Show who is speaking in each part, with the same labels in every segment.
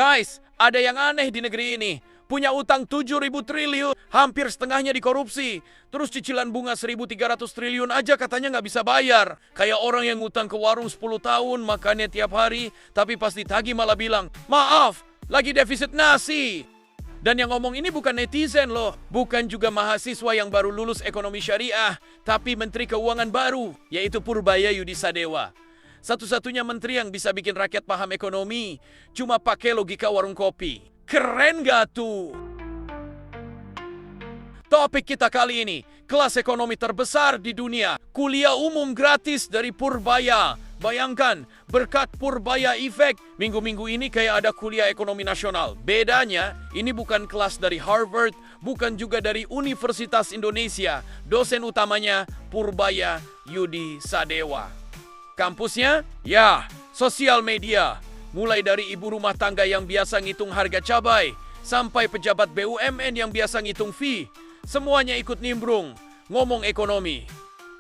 Speaker 1: Guys, ada yang aneh di negeri ini. Punya utang 7.000 triliun, hampir setengahnya dikorupsi. Terus cicilan bunga 1.300 triliun aja katanya nggak bisa bayar. Kayak orang yang ngutang ke warung 10 tahun, makannya tiap hari, tapi pas ditagih malah bilang, maaf, lagi defisit nasi. Dan yang ngomong ini bukan netizen loh, bukan juga mahasiswa yang baru lulus ekonomi syariah, tapi Menteri Keuangan baru, yaitu Purbaya Yudisadewa. Satu-satunya menteri yang bisa bikin rakyat paham ekonomi, cuma pakai logika warung kopi. Keren gak tuh? Topik kita kali ini, kelas ekonomi terbesar di dunia, kuliah umum gratis dari Purbaya. Bayangkan, berkat Purbaya Effect, minggu-minggu ini kayak ada kuliah ekonomi nasional. Bedanya, ini bukan kelas dari Harvard, bukan juga dari Universitas Indonesia. Dosen utamanya Purbaya Yudisadewa. Kampusnya? Ya, sosial media. Mulai dari ibu rumah tangga yang biasa ngitung harga cabai, sampai pejabat BUMN yang biasa ngitung fee. Semuanya ikut nimbrung, ngomong ekonomi.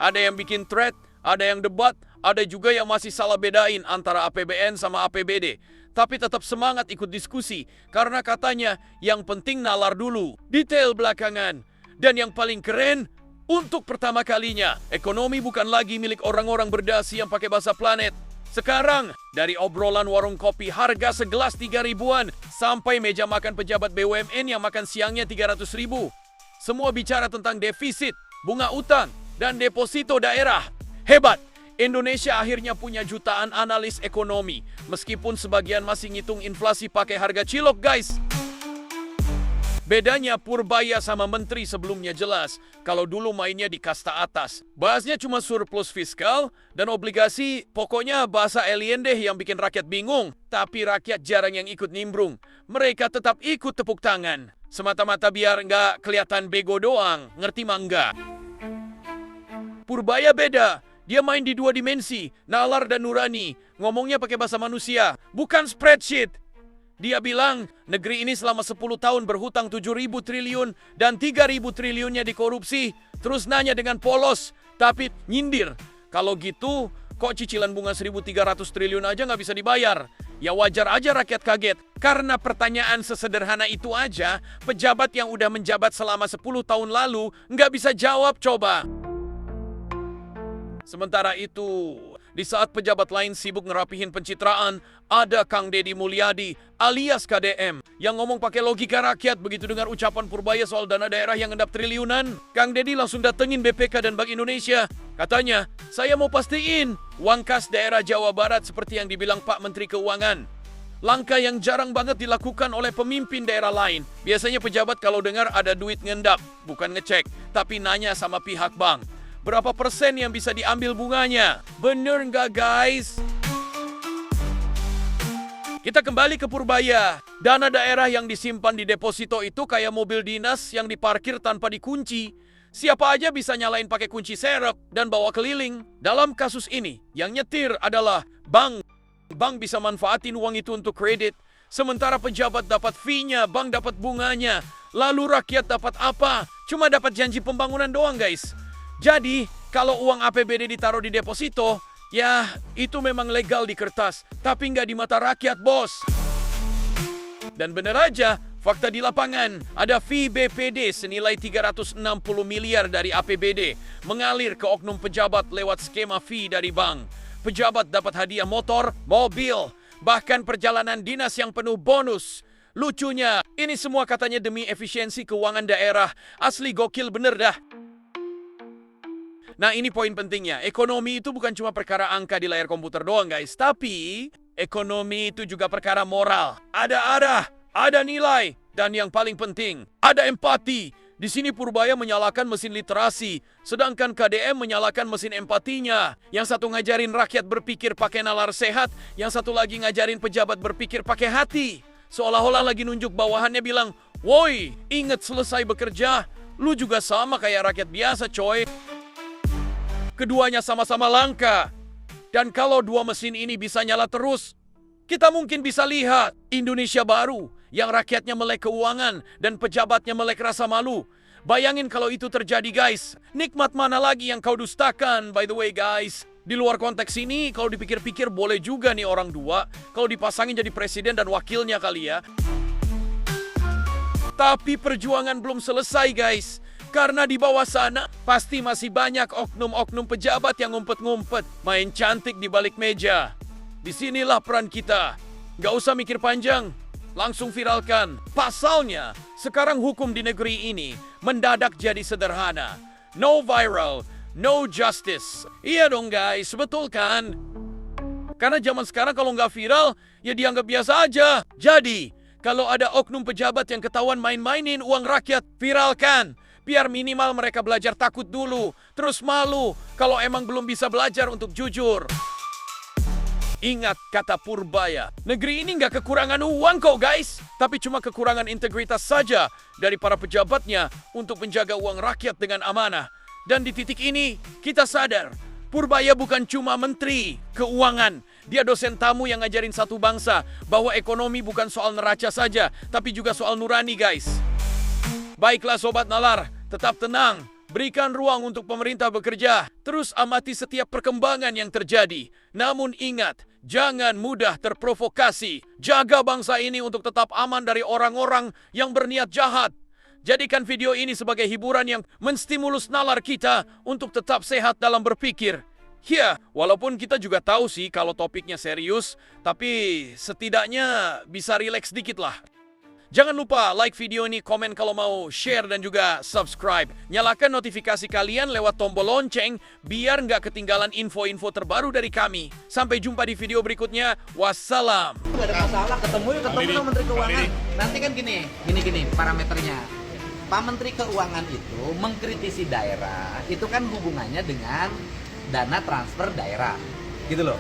Speaker 1: Ada yang bikin thread, ada yang debat, ada juga yang masih salah bedain antara APBN sama APBD. Tapi tetap semangat ikut diskusi, karena katanya yang penting nalar dulu, detail belakangan. Dan yang paling keren, untuk pertama kalinya, ekonomi bukan lagi milik orang-orang berdasi yang pakai bahasa planet. Sekarang, dari obrolan warung kopi harga segelas 3 ribuan, sampai meja makan pejabat BUMN yang makan siangnya 300 ribu. Semua bicara tentang defisit, bunga utang, dan deposito daerah. Hebat! Indonesia akhirnya punya jutaan analis ekonomi, meskipun sebagian masih ngitung inflasi pakai harga cilok, guys. Bedanya Purbaya sama menteri sebelumnya jelas, kalau dulu mainnya di kasta atas. Bahasnya cuma surplus fiskal dan obligasi, pokoknya bahasa alien deh yang bikin rakyat bingung. Tapi rakyat jarang yang ikut nimbrung, mereka tetap ikut tepuk tangan. Semata-mata biar nggak kelihatan bego doang, ngerti mah nggak? Purbaya beda, dia main di 2 dimensi, nalar dan nurani. Ngomongnya pakai bahasa manusia, bukan spreadsheet. Dia bilang, negeri ini selama 10 tahun berhutang 7.000 triliun dan 3.000 triliunnya dikorupsi. Terus nanya dengan polos, tapi nyindir. Kalau gitu, kok cicilan bunga 1.300 triliun aja nggak bisa dibayar? Ya wajar aja rakyat kaget. Karena pertanyaan sesederhana itu aja, pejabat yang udah menjabat selama 10 tahun lalu nggak bisa jawab coba. Sementara itu, di saat pejabat lain sibuk ngerapihin pencitraan, ada Kang Deddy Mulyadi alias KDM yang ngomong pakai logika rakyat. Begitu dengar ucapan Purbaya soal dana daerah yang ngendap triliunan, Kang Deddy langsung datengin BPK dan Bank Indonesia. Katanya, saya mau pastiin uang kas daerah Jawa Barat seperti yang dibilang Pak Menteri Keuangan. Langkah yang jarang banget dilakukan oleh pemimpin daerah lain. Biasanya pejabat kalau dengar ada duit ngendap, bukan ngecek, tapi nanya sama pihak bank. Berapa persen yang bisa diambil bunganya? Bener nggak guys? Kita kembali ke Purbaya. Dana daerah yang disimpan di deposito itu kayak mobil dinas yang diparkir tanpa dikunci. Siapa aja bisa nyalain pakai kunci serep dan bawa keliling. Dalam kasus ini, yang nyetir adalah bank. Bank bisa manfaatin uang itu untuk kredit. Sementara pejabat dapat fee-nya, bank dapat bunganya. Lalu rakyat dapat apa? Cuma dapat janji pembangunan doang guys. Jadi, kalau uang APBD ditaruh di deposito, ya itu memang legal di kertas, tapi nggak di mata rakyat, bos. Dan bener aja, fakta di lapangan, ada fee BPD senilai 360 miliar dari APBD mengalir ke oknum pejabat lewat skema fee dari bank. Pejabat dapat hadiah motor, mobil, bahkan perjalanan dinas yang penuh bonus. Lucunya, ini semua katanya demi efisiensi keuangan daerah. Asli gokil bener dah. Nah ini poin pentingnya, ekonomi itu bukan cuma perkara angka di layar komputer doang guys, tapi ekonomi itu juga perkara moral. Ada arah, ada nilai, dan yang paling penting, ada empati. Di sini Purbaya menyalakan mesin literasi, sedangkan KDM menyalakan mesin empatinya. Yang satu ngajarin rakyat berpikir pakai nalar sehat, yang satu lagi ngajarin pejabat berpikir pakai hati. Seolah-olah lagi nunjuk bawahannya bilang, woi, inget selesai bekerja, lu juga sama kayak rakyat biasa coy. Keduanya sama-sama langka. Dan kalau dua mesin ini bisa nyala terus, kita mungkin bisa lihat Indonesia baru yang rakyatnya melek keuangan dan pejabatnya melek rasa malu. Bayangin kalau itu terjadi guys. Nikmat mana lagi yang kau dustakan by the way guys. Di luar konteks ini, kalau dipikir-pikir boleh juga nih orang dua kalau dipasangin jadi presiden dan wakilnya kali ya. Tapi perjuangan belum selesai guys. Karena di bawah sana pasti masih banyak oknum-oknum pejabat yang ngumpet-ngumpet, main cantik di balik meja. Disinilah peran kita. Gak usah mikir panjang, langsung viralkan. Pasalnya, sekarang hukum di negeri ini mendadak jadi sederhana. No viral, no justice. Iya dong guys, betul kan? Karena zaman sekarang kalau nggak viral, ya dianggap biasa aja. Jadi, kalau ada oknum pejabat yang ketahuan main-mainin uang rakyat, viralkan. Biar minimal mereka belajar takut dulu, terus malu kalau emang belum bisa belajar untuk jujur. Ingat kata Purbaya, negeri ini nggak kekurangan uang kok guys, tapi cuma kekurangan integritas saja dari para pejabatnya untuk menjaga uang rakyat dengan amanah. Dan di titik ini, kita sadar, Purbaya bukan cuma menteri keuangan. Dia dosen tamu yang ngajarin satu bangsa bahwa ekonomi bukan soal neraca saja, tapi juga soal nurani guys. Baiklah Sobat Nalar, tetap tenang. Berikan ruang untuk pemerintah bekerja. Terus amati setiap perkembangan yang terjadi. Namun ingat, jangan mudah terprovokasi. Jaga bangsa ini untuk tetap aman dari orang-orang yang berniat jahat. Jadikan video ini sebagai hiburan yang menstimulus nalar kita untuk tetap sehat dalam berpikir. Ya, walaupun kita juga tahu sih kalau topiknya serius, tapi setidaknya bisa rileks dikit lah. Jangan lupa like video ini, komen kalau mau, share dan juga subscribe. Nyalakan notifikasi kalian lewat tombol lonceng biar nggak ketinggalan info-info terbaru dari kami. Sampai jumpa di video berikutnya. Wassalam.
Speaker 2: Nggak ada masalah, ketemu sama Menteri Keuangan. Nanti kan gini parameternya. Pak Menteri Keuangan itu mengkritisi daerah, itu kan hubungannya dengan dana transfer daerah, gitu loh.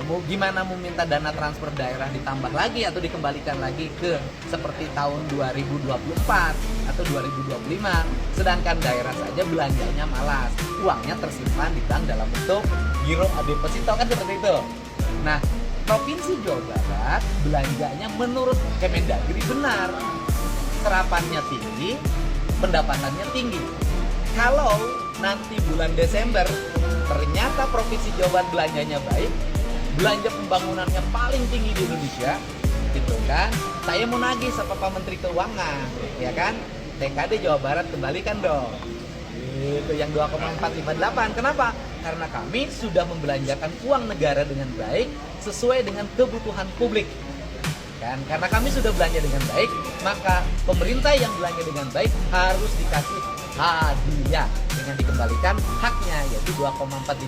Speaker 2: Mau gimana mau minta dana transfer daerah ditambah lagi atau dikembalikan lagi ke seperti tahun 2024 atau 2025, sedangkan daerah saja belanjanya malas, uangnya tersimpan di bank dalam bentuk giro deposito kan seperti itu. Nah, Provinsi Jawa Barat belanjanya menurut Kemendagri benar, serapannya tinggi, pendapatannya tinggi. Kalau nanti bulan Desember ternyata Provinsi Jawa Barat belanjanya baik, belanja pembangunannya paling tinggi di Indonesia, gitu kan? Saya mau nagih sama Pak Menteri Keuangan, ya kan? TKD Jawa Barat kembalikan dong. Itu yang 2,458. Kenapa? Karena kami sudah membelanjakan uang negara dengan baik sesuai dengan kebutuhan publik. Kan? Karena kami sudah belanja dengan baik, maka pemerintah yang belanja dengan baik harus dikasih hadiah dengan dikembalikan haknya, yaitu 2,4